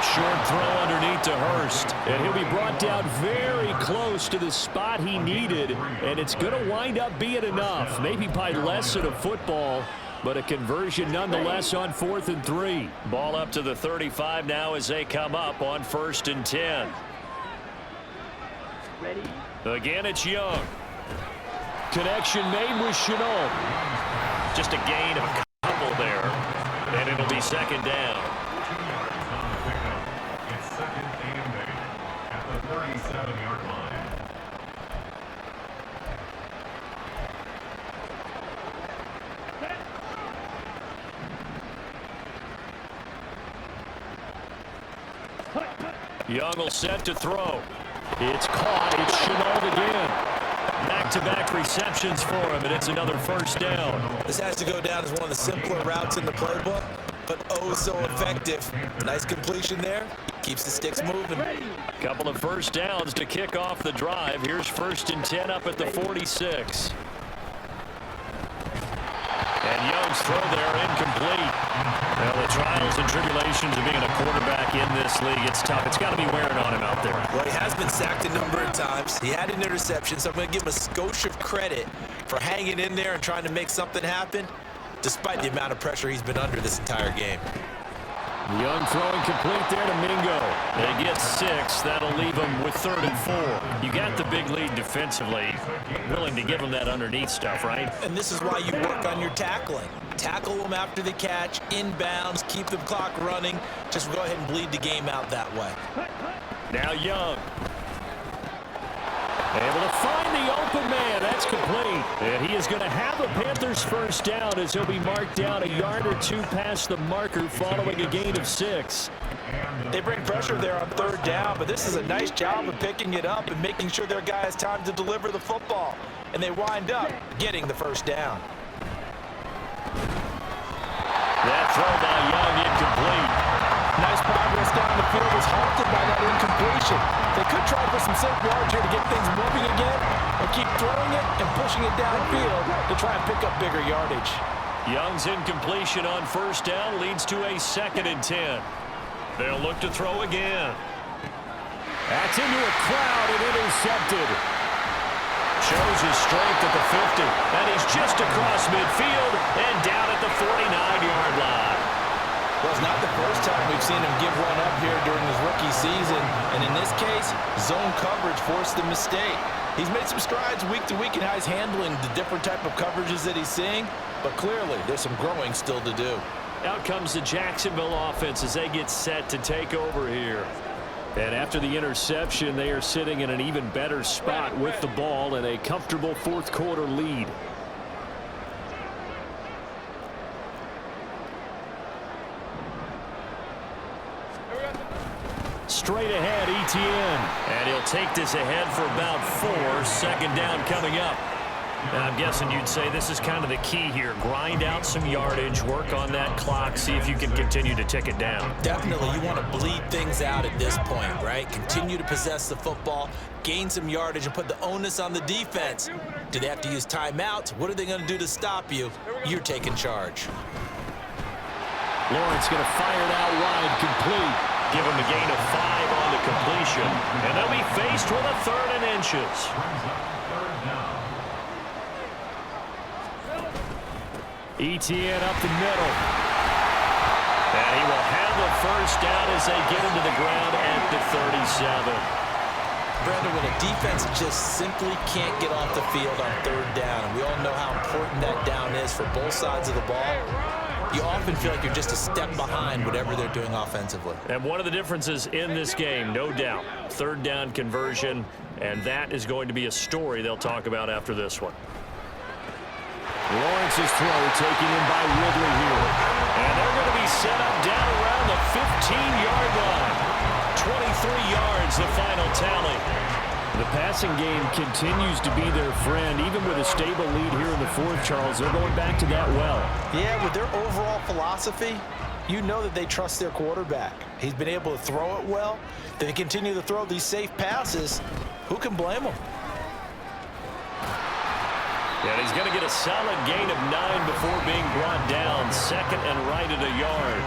Short throw underneath to Hurst. And he'll be brought down very close to the spot he needed. And it's going to wind up being enough. Maybe by less than a football, but a conversion nonetheless on 4th and 3. Ball up to the 35 now as they come up on 1st and 10. Ready? Again, it's Young. Connection made with Chenault. Just a gain of a couple there. And it'll be 2nd down. It's 2nd and 8 at the 37-yard line. Young will set to throw. It's caught. It's Chenault again. Back Back-to-back receptions for him, and it's another first down. This has to go down as one of the simpler routes in the playbook, but oh so effective. Nice completion there. Keeps the sticks moving. Couple of first downs to kick off the drive. Here's 1st and 10 up at the 46. And Young's throw there incomplete. Well, the trials and tribulations of being a quarterback in this league, it's tough. It's got to be wearing on him out there. Well, he has been sacked a number of times. He had an interception, so I'm going to give him a skosh of credit for hanging in there and trying to make something happen, despite the amount of pressure he's been under this entire game. Young throwing complete there to Mingo. They get 6. That'll leave them with 3rd and 4. You got the big lead defensively. Willing to give them that underneath stuff, right? And this is why you work on your tackling. Tackle them after the catch, inbounds, keep the clock running. Just go ahead and bleed the game out that way. Now Young. Able to find the open man. That's complete. And he is going to have a Panthers first down as he'll be marked down a yard or 2 past the marker following a gain of 6. They bring pressure there on 3rd down, but this is a nice job of picking it up and making sure their guy has time to deliver the football. And they wind up getting the first down. That throw by Young incomplete. Nice progress down the field was halted by that incompletion. They could try for some safe yards here to get things moving again and keep throwing it and pushing it downfield to try and pick up bigger yardage. Young's incompletion on 1st down leads to a 2nd and 10. They'll look to throw again. That's into a crowd and intercepted. Shows his strength at the 50. And he's just across midfield and down at the 49-yard line. Well, it's not the first time we've seen him give one up here during his rookie season. And in this case, zone coverage forced the mistake. He's made some strides week to week in how he's handling the different type of coverages that he's seeing. But clearly, there's some growing still to do. Out comes the Jacksonville offense as they get set to take over here. And after the interception, they are sitting in an even better spot with the ball and a comfortable 4th quarter lead. Straight ahead, ETN. And he'll take this ahead for about 4. 2nd down coming up. And I'm guessing you'd say this is kind of the key here. Grind out some yardage, work on that clock, see if you can continue to tick it down. Definitely, you want to bleed things out at this point, right? Continue to possess the football, gain some yardage, and put the onus on the defense. Do they have to use timeouts? What are they going to do to stop you? You're taking charge. Lawrence going to fire it out wide, complete. Give him a gain of 5 on the completion. And they'll be faced with a 3rd and inches. ETN up the middle. And he will have the first down as they get him to the ground at the 37. Brandon, when a defense just simply can't get off the field on 3rd down, and we all know how important that down is for both sides of the ball, you often feel like you're just a step behind whatever they're doing offensively. And one of the differences in this game, no doubt, 3rd down conversion, and that is going to be a story they'll talk about after this one. Lawrence's throw taken in by Ridley here. And they're going to be set up down around the 15-yard line. 23 yards, the final tally. The passing game continues to be their friend. Even with a stable lead here in the 4th, Charles, they're going back to that well. Yeah, with their overall philosophy, you know that they trust their quarterback. He's been able to throw it well. They continue to throw these safe passes. Who can blame them? And he's going to get a solid gain of 9 before being brought down. 2nd and right at a yard.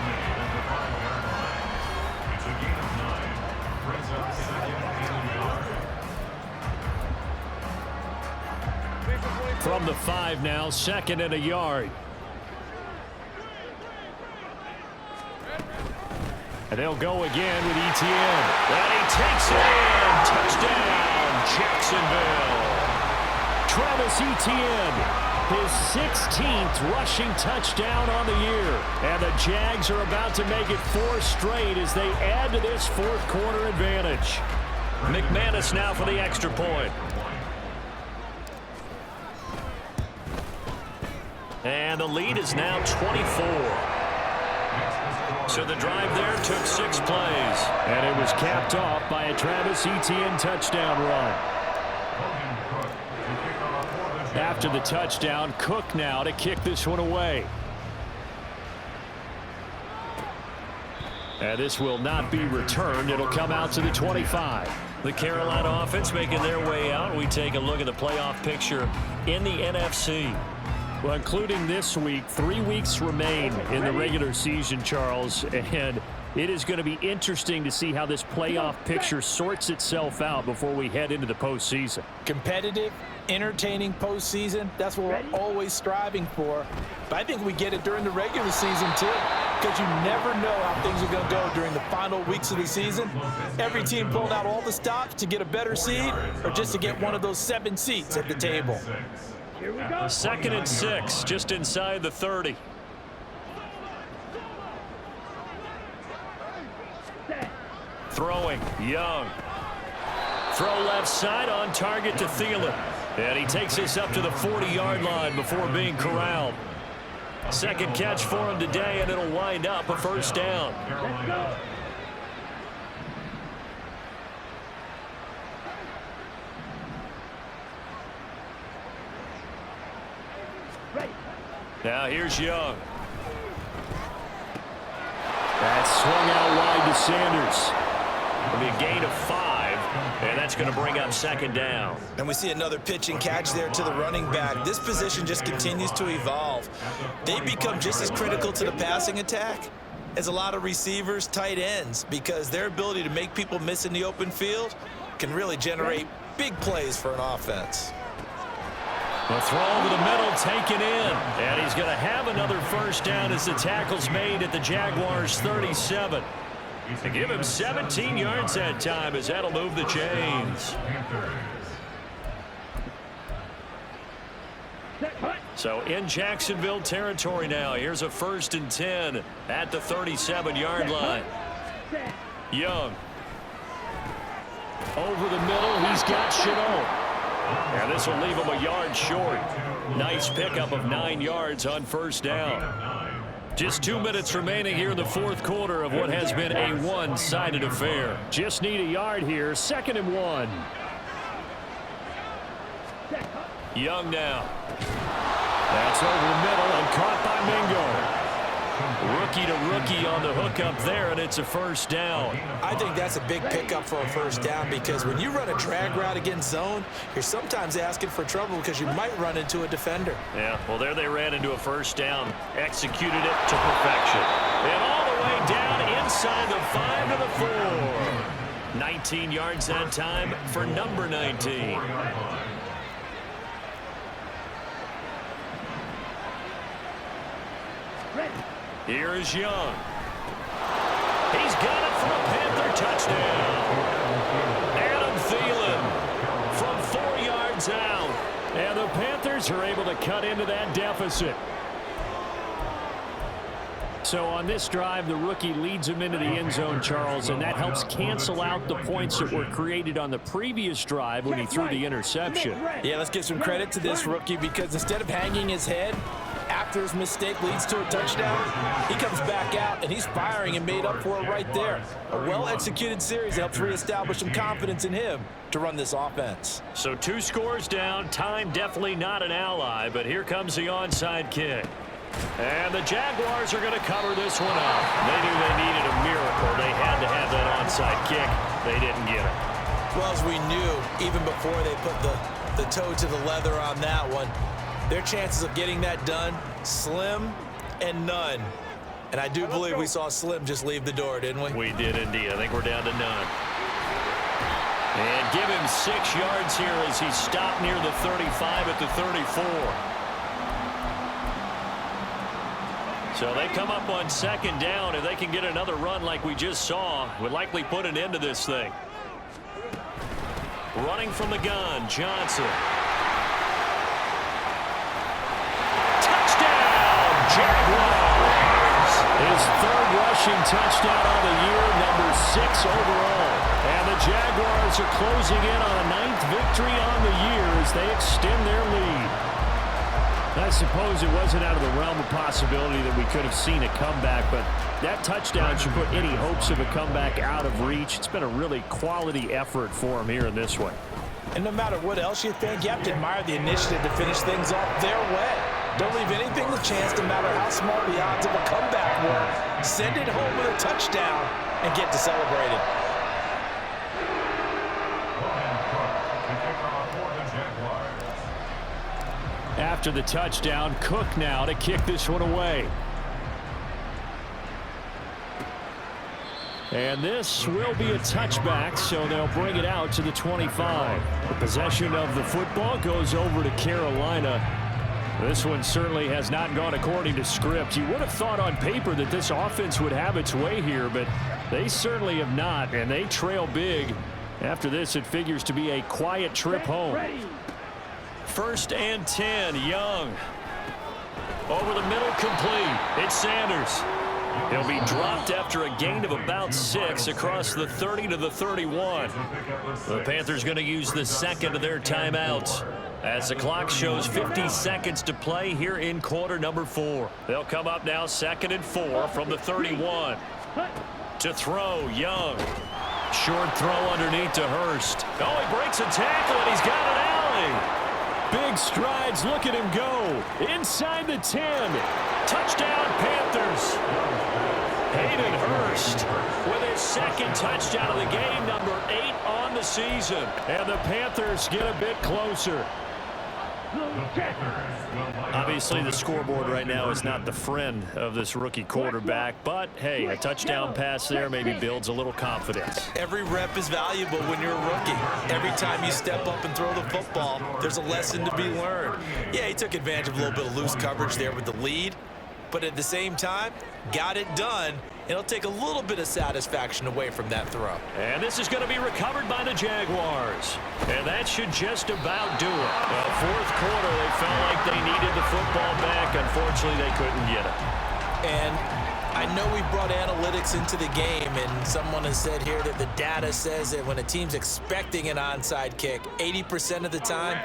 From the 5 now, 2nd and a yard. And they'll go again with ETN. And he takes it in. Touchdown, Jacksonville. Travis Etienne, his 16th rushing touchdown on the year. And the Jags are about to make it 4 straight as they add to this 4th quarter advantage. McManus now for the extra point. And the lead is now 24. So the drive there took 6 plays. And it was capped off by a Travis Etienne touchdown run. after the touchdown. Cook now to kick this one away. And this will not be returned. It'll come out to the 25. The Carolina offense making their way out. We take a look at the playoff picture in the NFC. Well, including this week, 3 weeks remain in the regular season, Charles, and it is going to be interesting to see how this playoff picture sorts itself out before we head into the postseason. Competitive, entertaining postseason, that's what we're always striving for. But I think we get it during the regular season, too, because you never know how things are going to go during the final weeks of the season. Every team pulling out all the stops to get a better seed or just to get one of those 7 seats at the table. Here we go. 2nd and 6, just inside the 30. Throwing, Young. Throw left side on target to Thielen. And he takes us up to the 40-yard line before being corralled. Second catch for him today, and it'll wind up a first down. Let's go. Ready. Now here's Young. That's swung out wide to Sanders. It'll be a gain of 5, and that's going to bring up 2nd down. And we see another pitch and catch there to the running back. This position just continues to evolve. They become just as critical to the passing attack as a lot of receivers, tight ends, because their ability to make people miss in the open field can really generate big plays for an offense. The throw over the middle taken in. And he's going to have another first down as the tackle's made at the Jaguars 37. To give him 17 yards that time as that'll move the chains. So in Jacksonville territory now. Here's a 1st and 10 at the 37-yard line. Young. Over the middle, he's got Chenault. And this will leave him a yard short. Nice pickup of 9 yards on first down. Just 2 minutes remaining here in the 4th quarter of what has been a one-sided affair. Just need a yard here. 2nd and 1. Young now. That's over the middle and caught by Mingo. Rookie to rookie on the hookup there, and it's a first down. I think that's a big pickup for a first down because when you run a drag route against zone, you're sometimes asking for trouble because you might run into a defender. Yeah, well, there they ran into a first down, executed it to perfection. And all the way down inside the 5 to the 4. 19 yards that time for number 19. Here is Young. He's got it for a Panther touchdown. Adam Thielen from 4 yards out. And the Panthers are able to cut into that deficit. So on this drive, the rookie leads him into the end zone, Charles, and that helps cancel out the points that were created on the previous drive when he threw the interception. Yeah, let's give some credit to this rookie because instead of hanging his head after his mistake leads to a touchdown, he comes back out and he's firing and made up for it right there. A well-executed series helps reestablish some confidence in him to run this offense. So 2 scores down. Time definitely not an ally, but here comes the onside kick. And the Jaguars are going to cover this one up. They knew they needed a miracle. They had to have that onside kick. They didn't get it. Well, as we knew, even before they put the toe to the leather on that one, their chances of getting that done, slim and none. And I do believe we saw Slim just leave the door, didn't we? We did indeed. I think we're down to none. And give him 6 yards here as he stopped near the 35 at the 34. So they come up on 2nd down. If they can get another run like we just saw, would likely put an end to this thing. Running from the gun, Johnson. Touchdown, Jaguars! His 3rd rushing touchdown on the year, number 6 overall. And the Jaguars are closing in on a 9th victory on the year as they extend their lead. I suppose it wasn't out of the realm of possibility that we could have seen a comeback, but that touchdown should put any hopes of a comeback out of reach. It's been a really quality effort for him here in this one. And no matter what else you think, you have to admire the initiative to finish things off their way. Don't leave anything to chance, no matter how small the odds of a comeback were. Send it home with a touchdown and get to celebrate it. After the touchdown, Cook now to kick this one away. And this will be a touchback, so they'll bring it out to the 25. The possession of the football goes over to Carolina. This one certainly has not gone according to script. You would have thought on paper that this offense would have its way here, but they certainly have not, and they trail big. After this, it figures to be a quiet trip home. 1st and 10, Young. Over the middle, complete. It's Sanders. He'll be dropped after a gain of about 6 across the 30 to the 31. The Panthers going to use the second of their timeouts as the clock shows 50 seconds to play here in quarter number 4. They'll come up now 2nd and 4 from the 31. To throw, Young. Short throw underneath to Hurst. Oh, he breaks a tackle, and he's got an alley. Big strides. Look at him go. Inside the 10. Touchdown, Panthers. Hayden Hurst with his 2nd touchdown of the game, number 8 on the season. And the Panthers get a bit closer. Obviously, the scoreboard right now is not the friend of this rookie quarterback, but hey, a touchdown pass there maybe builds a little confidence. Every rep is valuable when you're a rookie. Every time you step up and throw the football, there's a lesson to be learned. Yeah, he took advantage of a little bit of loose coverage there with the lead, but at the same time, got it done. It'll take a little bit of satisfaction away from that throw. And this is going to be recovered by the Jaguars. And that should just about do it. Well, 4th quarter, they felt like they needed the football back. Unfortunately, they couldn't get it. And I know we brought analytics into the game, and someone has said here that the data says that when a team's expecting an onside kick, 80% of the time,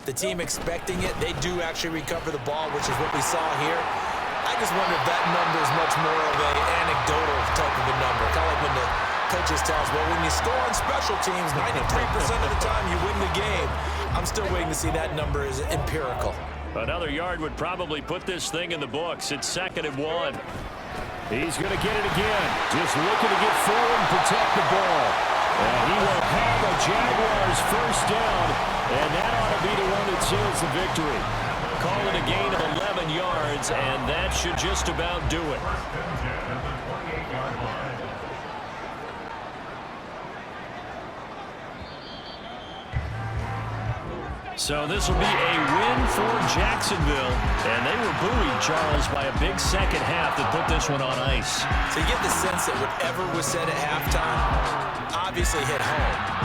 the team expecting it, they do actually recover the ball, which is what we saw here. I just wonder if that number is much more of an anecdotal type of a number. Kind of like when the coaches tell us, well, when you score on special teams, 93% of the time you win the game. I'm still waiting to see that number is empirical. Another yard would probably put this thing in the books. It's 2nd and 1. He's going to get it again. Just looking to get forward and protect the ball. And he will have a Jaguars 1st down, and that ought to be the one that seals the victory. Call it a gain of 11 yards, and that should just about do it. So this will be a win for Jacksonville, and they were buoyed, Charles, by a big second half that put this one on ice. So you get the sense that whatever was said at halftime obviously hit home.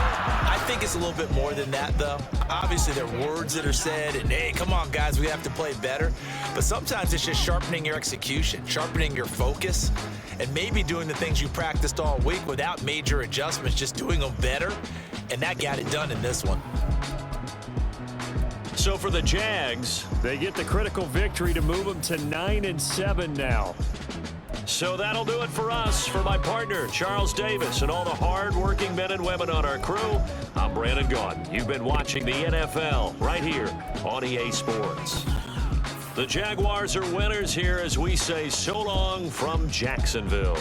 I think it's a little bit more than that, though. Obviously, there are words that are said, and hey, come on, guys, we have to play better. But sometimes it's just sharpening your execution, sharpening your focus, and maybe doing the things you practiced all week without major adjustments, just doing them better. And that got it done in this one. So for the Jags, they get the critical victory to move them to 9-7 now. So that'll do it for us. For my partner, Charles Davis, and all the hard-working men and women on our crew, I'm Brandon Gaudin. You've been watching the NFL right here on EA Sports. The Jaguars are winners here as we say so long from Jacksonville.